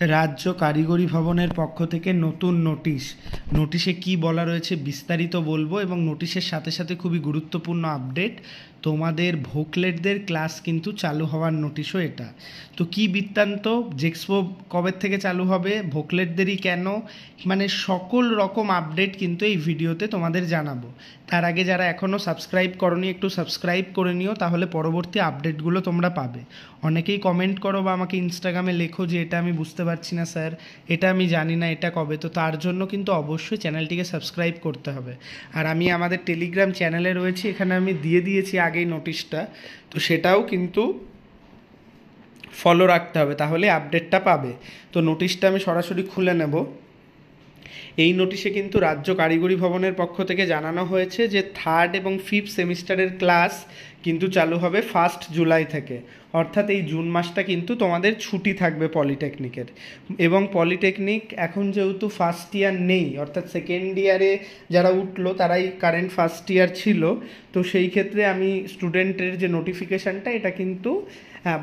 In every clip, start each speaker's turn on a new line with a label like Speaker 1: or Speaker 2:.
Speaker 1: রাজ্য কারিগরি ভবনের পক্ষ থেকে নতুন নোটিশে কি বলা রয়েছে বিস্তারিত বলবো, এবং নোটিশের সাথে সাথে খুবই গুরুত্বপূর্ণ আপডেট, তোমাদের ভোকলেটদের ক্লাস কিন্তু চালু হওয়ার নোটিশও এটা। তো কি বৃত্তান্ত, জেক্সপো কবে থেকে চালু হবে, ভোকলেটদেরই কেন, মানে সকল রকম আপডেট কিন্তু এই ভিডিওতে তোমাদের জানাবো। তার আগে যারা এখনও সাবস্ক্রাইব করোনি একটু সাবস্ক্রাইব করে নিও, তাহলে পরবর্তী আপডেটগুলো তোমরা পাবে। অনেকেই কমেন্ট করো বা আমাকে ইনস্টাগ্রামে লেখো যে এটা আমি বুঝতে পারছি না স্যার, এটা আমি জানি না, এটা কবে। তো তার জন্য কিন্তু অবশ্যই চ্যানেলটিকে সাবস্ক্রাইব করতে হবে। আর আমি আমাদের টেলিগ্রাম চ্যানেলে রয়েছি, এখানে আমি দিয়ে দিয়েছি আগেই নোটিশটা, তো সেটাও কিন্তু ফলো রাখতে হবে, তাহলে আপডেটটা পাবে। তো নোটিশটা আমি সরাসরি খুলে নেব। এই নোটিশে কিন্তু রাজ্য কারিগরি ভবনের পক্ষ থেকে জানানো হয়েছে যে 3rd এবং 5th সেমিস্টারের ক্লাস কিন্তু চালু হবে 1 জুলাই থেকে। অর্থাৎ এই জুন মাসটা কিন্তু তোমাদের ছুটি থাকবে পলিটেকনিকের। এবং পলিটেকনিক এখন যেহেতু ফার্স্ট ইয়ার নেই, অর্থাৎ সেকেন্ড ইয়ারে যারা উঠলো তারাই কারেন্ট ফার্স্ট ইয়ার ছিল, তো সেই ক্ষেত্রে আমি স্টুডেন্টের যে নোটিফিকেশানটা এটা কিন্তু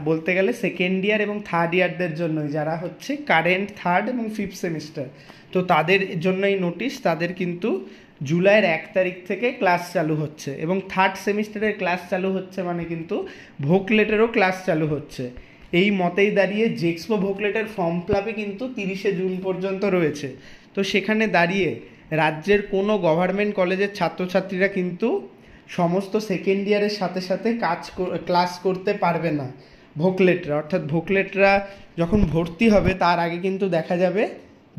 Speaker 1: বলতে গেলে সেকেন্ড ইয়ার এবং থার্ড ইয়ারদের জন্যই, যারা হচ্ছে কারেন্ট 3rd এবং 5th সেমিস্টার, তো তাদের জন্য এই নোটিশ। তাদের কিন্তু জুলাইয়ের 1 তারিখ থেকে ক্লাস চালু হচ্ছে, এবং 3rd সেমিস্টারের ক্লাস চালু হচ্ছে মানে কিন্তু ভোকলেটেরও ক্লাস চালু হচ্ছে। এই মতেই দাঁড়িয়ে জেক্সপো ভোকলেটের ফর্ম ফিল-আপে কিন্তু 30শে জুন পর্যন্ত রয়েছে। তো সেখানে দাঁড়িয়ে রাজ্যের কোনো গভর্নমেন্ট কলেজের ছাত্রছাত্রীরা কিন্তু সমস্ত সেকেন্ড ইয়ারের সাথে সাথে ক্লাস করতে পারবে না। ভোকলেটরা, অর্থাৎ ভোকলেটরা যখন ভর্তি হবে তার আগে কিন্তু দেখা যাবে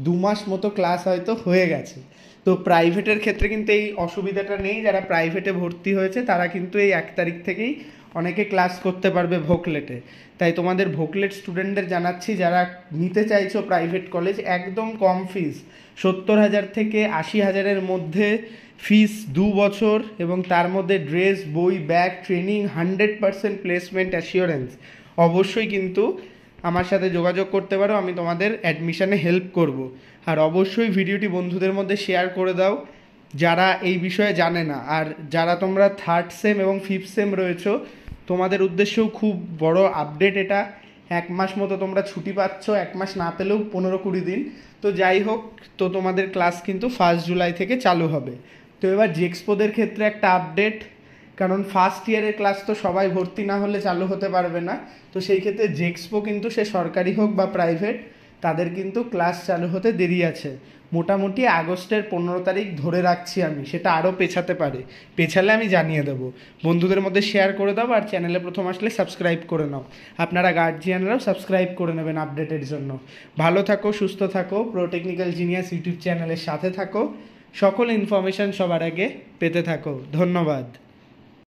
Speaker 1: 2 মাস মতো ক্লাস হয়তো হয়ে গেছে। তো প্রাইভেটের ক্ষেত্রে কিন্তু এই অসুবিধাটা নেই, যারা প্রাইভেটে ভর্তি হয়েছে তারা কিন্তু এই 1 তারিখ থেকেই অনেকে ক্লাস করতে পারবে ভোকলেটে। তাই তোমাদের ভোকলেট স্টুডেন্টদের জানাচ্ছি, যারা নিতে চাইছো প্রাইভেট কলেজ, একদম কম ফিস, 70,000 থেকে 80,000-এর মধ্যে ফিস, 2 বছর, এবং তার মধ্যে ড্রেস, বই, ব্যাগ, ট্রেনিং, 100% প্লেসমেন্ট অ্যাসিওরেন্স। অবশ্যই কিন্তু আমার সাথে যোগাযোগ করতে পারো, আমি তোমাদের অ্যাডমিশানে হেল্প করব। আর অবশ্যই ভিডিওটি বন্ধুদের মধ্যে শেয়ার করে দাও যারা এই বিষয়ে জানে না। আর যারা তোমরা 3rd সেম এবং 5th সেম রয়েছো, তোমাদের উদ্দেশ্যেও খুব বড় আপডেট এটা। 1 মাস মতো তোমরা ছুটি পাচ্ছ, 1 মাস না পেলেও 15-20 দিন। তো যাই হোক, তো তোমাদের ক্লাস কিন্তু 1 জুলাই থেকে চালু হবে। তো এবার জেক্সপোদের ক্ষেত্রে একটা আপডেট, কারণ ফার্স্ট ইয়ারের ক্লাস তো সবাই ভর্তি না হলে চালু হতে পারবে না। তো সেই ক্ষেত্রে জেক্সপো কিন্তু সে সরকারি হোক বা প্রাইভেট, তাদের কিন্তু ক্লাস চালু হতে দেরি আছে। মোটামুটি আগস্টের 15 তারিখ ধরে রাখছি আমি, সেটা আরও পেছাতে পারে, পেছালে আমি জানিয়ে দেবো। বন্ধুদের মধ্যে শেয়ার করে দাও, আর চ্যানেলে প্রথম আসলে সাবস্ক্রাইব করে নাও। আপনারা গার্জিয়ানরাও সাবস্ক্রাইব করে নেবেন আপডেটের জন্য। ভালো থাকো, সুস্থ থাকো, প্রো টেকনিক্যাল জিনিয়াস ইউটিউব চ্যানেলের সাথে থাকো, সকল ইনফরমেশান সবার আগে পেতে থাকো। ধন্যবাদ।